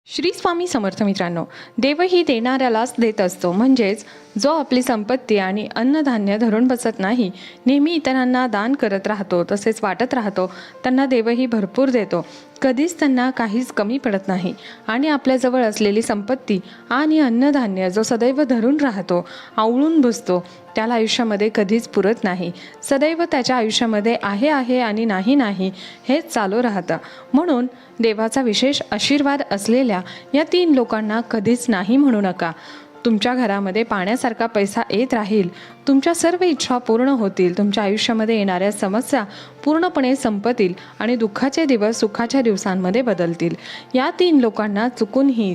श्री स्वामी समर्थ मित्रांनो, देवही देणाऱ्यालाच देत असतो. म्हणजेच जो आपली संपत्ती आणि अन्नधान्य धरून बसत नाही, नेहमी इतरांना दान करत राहतो, तसेच वाटत राहतो, त्यांना देवही भरपूर देतो. कधीच त्यांना काहीच कमी पडत नाही. आणि आपल्याजवळ असलेली संपत्ती आणि अन्नधान्य जो सदैव धरून राहतो, आवळून बसतो, त्याला आयुष्यामध्ये कधीच पुरत नाही. सदैव त्याच्या आयुष्यामध्ये आहे आहे आणि नाही नाही हेच चालू राहतं. म्हणून देवाचा विशेष आशीर्वाद असलेल्या या 3 लोकांना कधीच नाही म्हणू नका. तुमच्या घरामध्ये पाण्यासारखा पैसा येत राहील, तुमच्या सर्व इच्छा पूर्ण होतील, तुमच्या आयुष्यामध्ये येणाऱ्या समस्या पूर्णपणे संपतील आणि दुःखाचे दिवस सुखाच्या दिवसांमध्ये बदलतील. या 3 लोकांना चुकूनही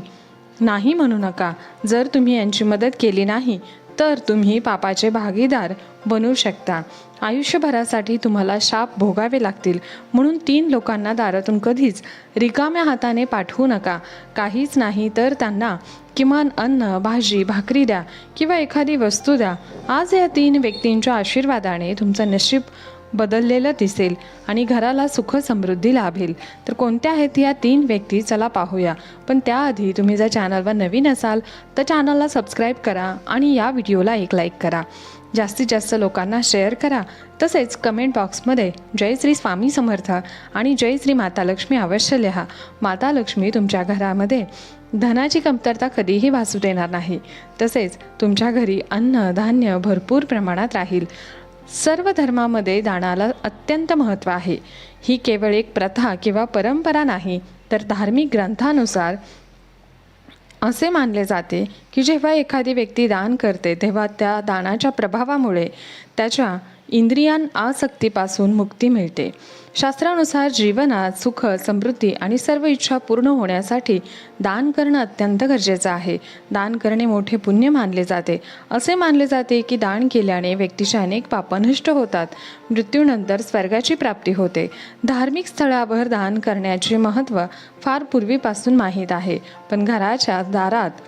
नाही म्हणू नका. जर तुम्ही यांची मदत केली नाही तर तुम्ही पापाचे भागीदार बनू शकता. आयुष्यभरासाठी तुम्हाला शाप भोगावे लागतील. म्हणून 3 लोकांना दारातून कधीच रिकाम्या हाताने पाठवू नका. काहीच नाही तर त्यांना किमान अन्न, भाजी, भाकरी द्या किंवा एखादी वस्तू द्या. आज या 3 व्यक्तींच्या आशीर्वादाने तुमचं नशीब बदललेलं दिसेल आणि घराला सुख समृद्धी लाभेल. तर कोणत्या आहेत या 3 व्यक्ती, चला पाहूया. पण त्याआधी तुम्ही जर चॅनलवर नवीन असाल तर चॅनलला सबस्क्राईब करा आणि या व्हिडिओला एक लाईक करा. जास्तीत जास्त लोकांना शेअर करा. तसेच कमेंट बॉक्समध्ये जय श्री स्वामी समर्थ आणि जय श्री माता लक्ष्मी अवश्य लिहा. माता लक्ष्मी तुमच्या घरामध्ये धनाची कमतरता कधीही भासू देणार नाही. तसेच तुमच्या घरी अन्न धान्य भरपूर प्रमाणात राहील. सर्व धर्मामध्ये दानाला अत्यंत महत्त्व आहे. ही केवळ एक प्रथा किंवा परंपरा नाही, तर धार्मिक ग्रंथानुसार असे मानले जाते की जेव्हा एखादी व्यक्ती दान करते तेव्हा त्या दानाच्या प्रभावामुळे त्याच्या इंद्रियां आसक्तीपासून मुक्ती मिळते. शास्त्रानुसार जीवनात सुख समृद्धी आणि सर्व इच्छा पूर्ण होण्यासाठी दान करणं अत्यंत गरजेचं आहे. दान करणे मोठे पुण्य मानले जाते. असे मानले जाते की दान केल्याने व्यक्तीचे अनेक पाप नष्ट होतात. मृत्यूनंतर स्वर्गाची प्राप्ती होते. धार्मिक स्थळावर दान करण्याचे महत्त्व फार पूर्वीपासून माहीत आहे. पण घराच्या दारात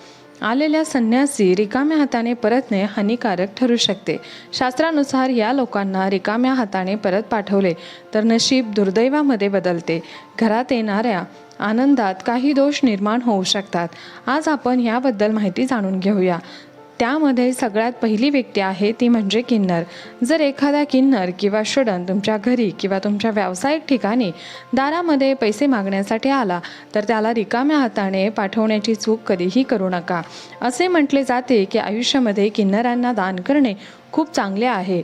आलेल्या संन्यासी रिकाम्या हाताने परतणे हानिकारक ठरू शकते. शास्त्रानुसार या लोकांना रिकाम्या हाताने परत पाठवले तर नशीब दुर्दैवामध्ये बदलते. घरात येणाऱ्या आनंदात काही दोष निर्माण होऊ शकतात. आज आपण याबद्दल माहिती जाणून घेऊया. त्यामध्ये सगळ्यात पहिली व्यक्ती आहे ती म्हणजे किन्नर. जर एखादा किन्नर किंवा षडन तुमच्या घरी किंवा तुमच्या व्यावसायिक ठिकाणी दारामध्ये पैसे मागण्यासाठी आला तर त्याला रिकाम्या हाताने पाठवण्याची चूक कधीही करू नका. असे म्हटले जाते की आयुष्यामध्ये किन्नरांना दान करणे खूप चांगले आहे.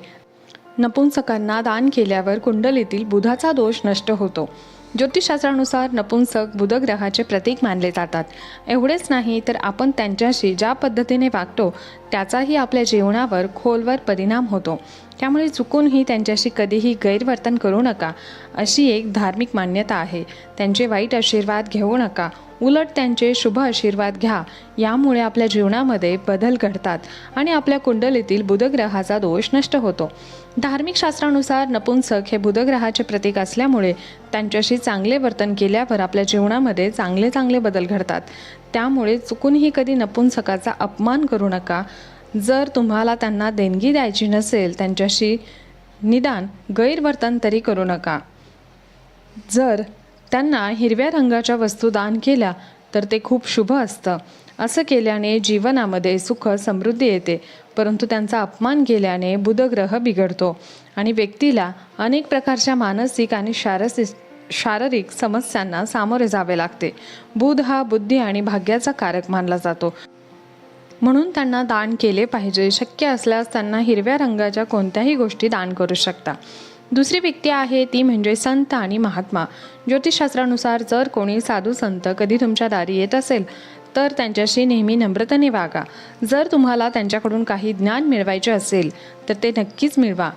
नपुंसकांना दान केल्यावर कुंडलीतील बुधाचा दोष नष्ट होतो. ज्योतिषशास्त्रानुसार नपुंसक बुध ग्रहाचे प्रतीक मानले जातात. एवढेच नाही तर आपण त्यांच्याशी ज्या पद्धतीने वागतो त्याचाही आपल्या जीवनावर खोलवर परिणाम होतो. त्यामुळे चुकूनही त्यांच्याशी कधीही गैरवर्तन करू नका, अशी एक धार्मिक मान्यता आहे. त्यांचे वाईट आशीर्वाद घेऊ नका, उलट त्यांचे शुभ आशीर्वाद घ्या. यामुळे आपल्या जीवनामध्ये बदल घडतात आणि आपल्या कुंडलीतील बुधग्रहाचा दोष नष्ट होतो. धार्मिक शास्त्रानुसार नपुंसक हे बुधग्रहाचे प्रतीक असल्यामुळे त्यांच्याशी चांगले वर्तन केल्यावर आपल्या जीवनामध्ये चांगले चांगले बदल घडतात. त्यामुळे चुकूनही कधी नपुंसकाचा अपमान करू नका. जर तुम्हाला त्यांना देणगी द्यायची नसेल त्यांच्याशी निदान गैरवर्तन तरी करू नका. जर त्यांना हिरव्या रंगाच्या वस्तू दान केल्या तर ते खूप शुभ असतं. असं केल्याने जीवनामध्ये सुख समृद्धी येते. परंतु त्यांचा अपमान केल्याने बुधग्रह बिघडतो आणि व्यक्तीला अनेक प्रकारच्या मानसिक आणि शारीरिक समस्यांना सामोरे जावे लागते. बुध हा बुद्धी आणि भाग्याचा कारक मानला जातो. म्हणून त्यांना दान केले पाहिजे. शक्य असल्यास त्यांना हिरव्या रंगाच्या कोणत्याही गोष्टी दान करू शकता. दुसरी व्यक्ती आहे ती म्हणजे संत आणि महात्मा. ज्योतिषशास्त्रानुसार जर कोणी साधू संत कधी तुमच्या दारी येत असेल तर त्यांच्याशी नेहमी नम्रतेने वागा. जर तुम्हाला त्यांच्याकडून काही ज्ञान मिळवायचे असेल तर ते नक्कीच मिळवा.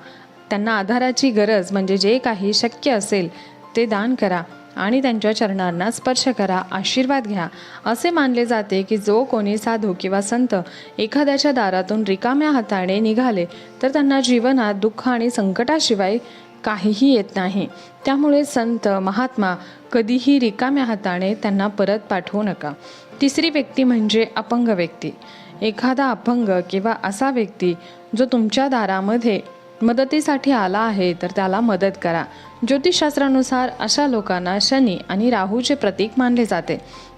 त्यांना आधाराची गरज म्हणजे जे काही शक्य असेल ते दान करा आणि त्यांच्या चरणांना स्पर्श करा, आशीर्वाद घ्या. असे मानले जाते की जो कोणी साधू किंवा संत एखाद्याच्या दारातून रिकाम्या हाताने निघाले तर त्यांना जीवनात दुःख आणि संकटाशिवाय काहीही येत नाही. त्यामुळे संत महात्मा कधीही रिकाम्या हाताने त्यांना परत पाठवू नका. तिसरी व्यक्ती म्हणजे अपंग व्यक्ती. एखादा अपंग किंवा असा व्यक्ती जो तुमच्या दारामध्ये मदतीसाठी आला आहे तर त्याला मदत करा. ज्योतिषशास्त्रानुसार अशा लोकांना शनी आणि राहूचे प्रतीक मानले जाते.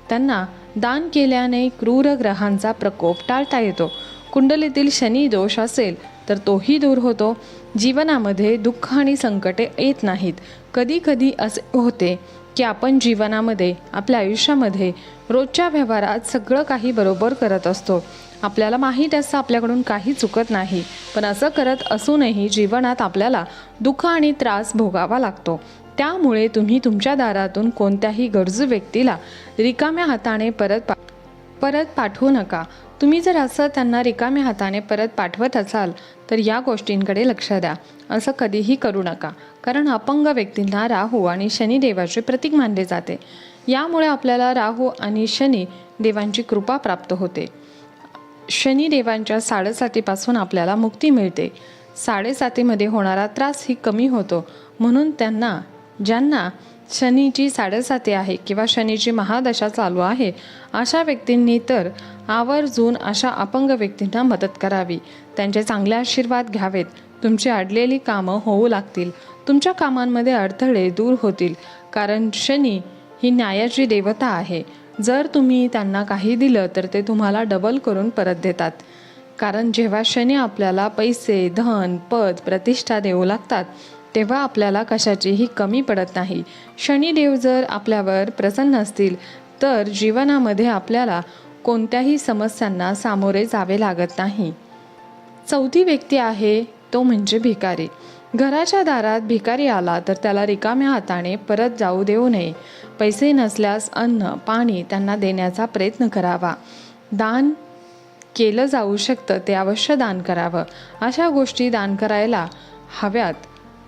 त्यांना दान केल्याने क्रूर ग्रहांचा प्रकोप टाळता येतो. कुंडलीतील शनी दोष असेल तर तोही दूर होतो. जीवनामध्ये दुःख आणि संकटे येत नाहीत. कधी कधी असे होते की आपण जीवनामध्ये आपल्या आयुष्यामध्ये रोजच्या व्यवहारात सगळं काही बरोबर करत असतो. आपल्याला माहीत असतं आपल्याकडून काही चुकत नाही, पण असं करत असूनही जीवनात आपल्याला दुःख आणि त्रास भोगावा लागतो. त्यामुळे तुम्ही तुमच्या दारातून कोणत्याही गरजू व्यक्तीला रिकाम्या हाताने परत पाठवू नका. तुम्ही जर असं त्यांना रिकाम्या हाताने परत पाठवत असाल तर या गोष्टींकडे लक्ष द्या. असं कधीही करू नका, कारण अपंग व्यक्तींना राहू आणि शनी देवाचे प्रतीक मानले जाते. यामुळे आपल्याला राहू आणि शनी देवांची कृपा प्राप्त होते. शनी देवांच्या साडेसातीपासून आपल्याला मुक्ती मिळते. साडेसातीमध्ये होणारा त्रास ही कमी होतो. म्हणून ज्यांना शनीची साडेसाती आहे किंवा शनीची महादशा चालू आहे अशा व्यक्तींनी तर आवर्जून अशा अपंग व्यक्तींना मदत करावी. त्यांचे चांगले आशीर्वाद घ्यावेत. तुमची अडलेली कामं होऊ लागतील. तुमच्या कामांमध्ये अडथळे दूर होतील, कारण शनी ही न्यायाची देवता आहे. जर तुम्ही त्यांना काही दिलं तर ते तुम्हाला डबल करून परत देतात. कारण जेव्हा शनी आपल्याला पैसे, धन, पद, प्रतिष्ठा देऊ लागतात तेव्हा आपल्याला कशाचीही कमी पडत नाही. शनिदेव जर आपल्यावर प्रसन्न असतील तर जीवनामध्ये आपल्याला कोणत्याही समस्यांना सामोरे जावे लागत नाही. चौथी व्यक्ती आहे तो म्हणजे भिकारी. घराच्या दारात भिकारी आला तर त्याला रिकाम्या हाताने परत जाऊ देऊ नये. पैसे नसल्यास अन्न, पाणी त्यांना देण्याचा प्रयत्न करावा. दान केलं जाऊ शकतं ते अवश्य दान करावं. अशा गोष्टी दान करायला हव्यात.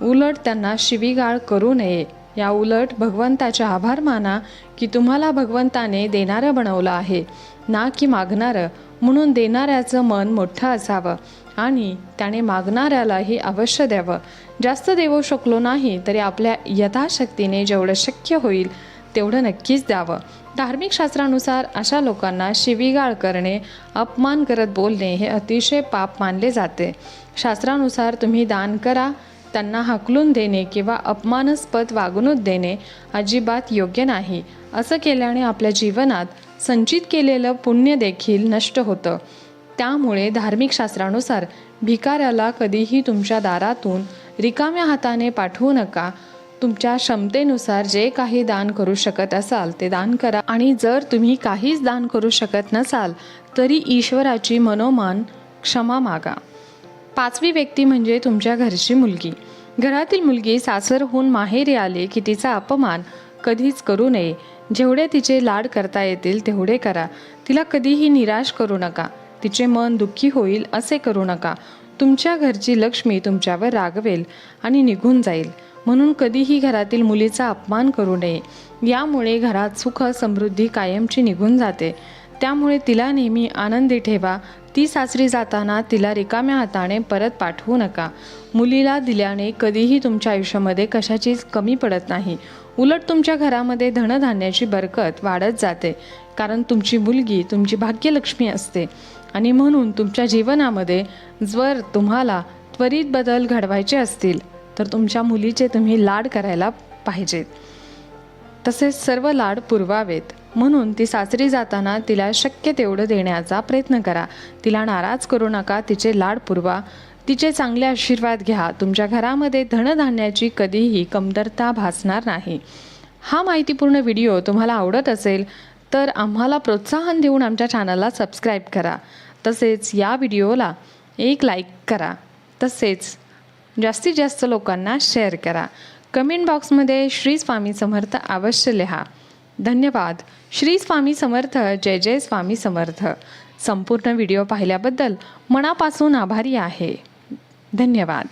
उलट त्यांना शिवीगाळ करू नये. या उलट भगवंताचे आभार माना की तुम्हाला भगवंताने देणारं बनवलं आहे, ना की मागणारं. म्हणून देणाऱ्याचं मन मोठं असावं आणि त्याने मागणाऱ्यालाही अवश्य द्यावं. जास्त देऊ शकलो नाही तरी आपल्या यथाशक्तीने जेवढं शक्य होईल तेवढं नक्कीच द्यावं. धार्मिक शास्त्रानुसार अशा लोकांना शिवीगाळ करणे, अपमान करत बोलणे हे अतिशय पाप मानले जाते. शास्त्रानुसार तुम्ही दान करा. त्यांना हाकलून देणे किंवा अपमानास्पद वागणूक देणे अजिबात योग्य नाही. असं केल्याने आपल्या जीवनात संचित केलेलं पुण्य देखील नष्ट होतं. त्यामुळे धार्मिक शास्त्रानुसार भिकाऱ्याला कधीही तुमच्या दारातून रिकाम्या हाताने पाठवू नका. तुमच्या क्षमतेनुसार जे काही दान करू शकत असाल ते दान करा. आणि जर तुम्ही काहीच दान करू शकत नसाल तरी ईश्वराची मनोमान क्षमा मागा. पाचवी व्यक्ती म्हणजे तुमच्या घरची मुलगी. घरातील मुलगी सासरहून माहेरी आली की तिचा अपमान कधीच करू नये. जेवढे तिचे लाड करता येतील तेवढे करा. तिला कधीही निराश करू नका. तिचे मन दुःखी होईल असे करू नका. तुमच्या घरची लक्ष्मी तुमच्यावर रागवेल आणि निघून जाईल. म्हणून कधीही घरातील मुलीचा अपमान करू नये. यामुळे घरात सुख समृद्धी कायमची निघून जाते. त्यामुळे तिला नेहमी आनंदी ठेवा. ती सासरी जाताना तिला रिकाम्या हाताने परत पाठवू नका. मुलीला दिल्याने कधीही तुमच्या आयुष्यामध्ये कशाचीच कमी पडत नाही. उलट तुमच्या घरामध्ये धनधान्याची बरकत वाढत जाते, कारण तुमची मुलगी तुमची भाग्यलक्ष्मी असते. आणि म्हणून तुमच्या जीवनामध्ये जर तुम्हाला त्वरित बदल घडवायचे असतील तर तुमच्या मुलीचे तुम्ही लाड करायला पाहिजेत. तसेच सर्व लाड पुरवावेत. म्हणून ती सासरी जाताना तिला शक्य तेवढं देण्याचा प्रयत्न करा. तिला नाराज करू नका. तिचे लाड पुरवा. तिचे चांगले आशीर्वाद घ्या. तुमच्या घरामध्ये धनधान्याची कधीही कमतरता भासणार नाही. हा माहितीपूर्ण व्हिडिओ तुम्हाला आवडत असेल तर आम्हाला प्रोत्साहन देऊन आमच्या चॅनलला सबस्क्राईब करा. तसेच या व्हिडिओला एक लाईक करा. तसेच जास्तीत जास्त लोकांना शेअर करा. कमेंट बॉक्समध्ये श्री स्वामी समर्थ अवश्य लिहा. धन्यवाद. श्री स्वामी समर्थ. जय जय स्वामी समर्थ. संपूर्ण व्हिडिओ पाहिल्याबद्दल मनापासून आभारी आहे. धन्यवाद.